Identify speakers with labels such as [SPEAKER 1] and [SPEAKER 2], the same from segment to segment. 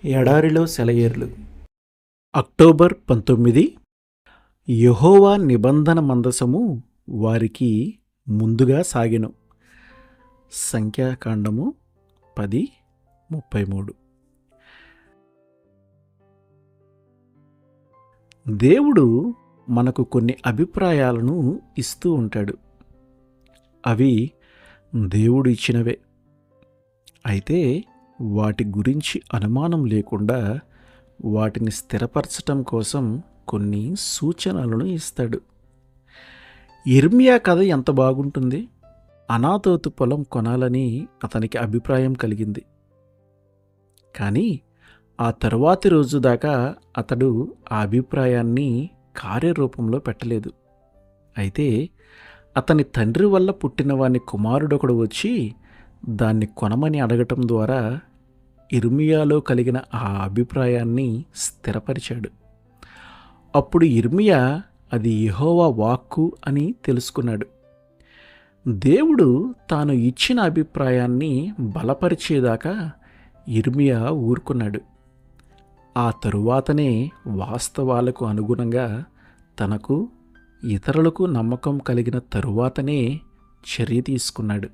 [SPEAKER 1] ఎడారిలో సెలయేర్లు. అక్టోబర్ 19. యెహోవా నిబంధన మందసము వారికి ముందుగా సాగెను. సంఖ్యాకాండము 10:33. దేవుడు మనకు కొన్ని అభిప్రాయాలను ఇస్తూ ఉంటాడు. అవి దేవుడు ఇచ్చినవే. అయితే వాటి గురించి అనుమానం లేకుండా వాటిని స్థిరపరచటం కోసం కొన్ని సూచనలను ఇస్తాడు. యిర్మీయా కథ ఎంత బాగుంటుంది. అనాతోతు పొలం కొనాలని అతనికి అభిప్రాయం కలిగింది. కానీ ఆ తరువాతి రోజు దాకా అతడు ఆ అభిప్రాయాన్ని కార్యరూపంలో పెట్టలేదు. అయితే అతని తండ్రి వల్ల పుట్టిన వాని కుమారుడొకడు వచ్చి దాన్ని కొనమని అడగటం ద్వారా యిర్మీయాలో కలిగిన ఆ అభిప్రాయాన్ని స్థిరపరిచాడు. అప్పుడు యిర్మీయా అది యెహోవా వాక్కు అని తెలుసుకున్నాడు. దేవుడు తాను ఇచ్చిన అభిప్రాయాన్ని బలపరిచేదాకా యిర్మీయా ఊరుకున్నాడు. ఆ తరువాతనే వాస్తవాలకు అనుగుణంగా తనకు ఇతరులకు నమ్మకం కలిగిన తరువాతనే చర్య తీసుకున్నాడు.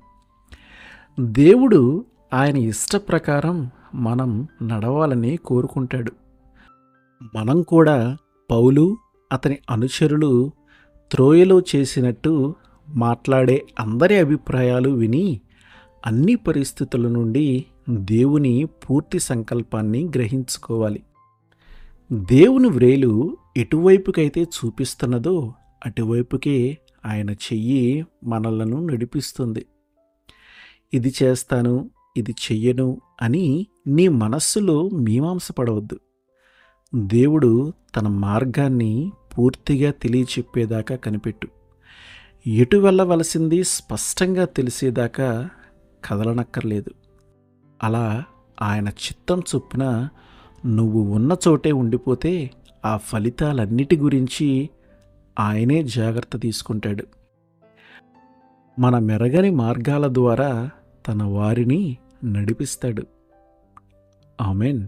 [SPEAKER 1] దేవుడు ఆయన ఇష్ట ప్రకారం మనం నడవాలని కోరుకుంటాడు. మనం కూడా పౌలు అతని అనుచరులు త్రోయలో చేసినట్టు మాట్లాడే అందరి అభిప్రాయాలు విని అన్ని పరిస్థితుల నుండి దేవుని పూర్తి సంకల్పాన్ని గ్రహించుకోవాలి. దేవుని వ్రేలు ఎటువైపుకైతే చూపిస్తున్నదో అటువైపుకే ఆయన చెయ్యి మనలను నడిపిస్తుంది. ఇది చేస్తాను, ఇది చెయ్యను అని నీ మనస్సులో మీమాంసపడవద్దు. దేవుడు తన మార్గాన్ని పూర్తిగా తెలియచెప్పేదాకా కనిపెట్టు. ఎటు వెళ్ళవలసింది స్పష్టంగా తెలిసేదాకా కదలనక్కర్లేదు. అలా ఆయన చిత్తం చొప్పున నువ్వు ఉన్న చోటే ఉండిపోతే ఆ ఫలితాలన్నిటి గురించి ఆయనే జాగ్రత్త తీసుకుంటాడు. మన మెరగని మార్గాల ద్వారా తన వారిని నడిపిస్తాడు. ఆమేన్.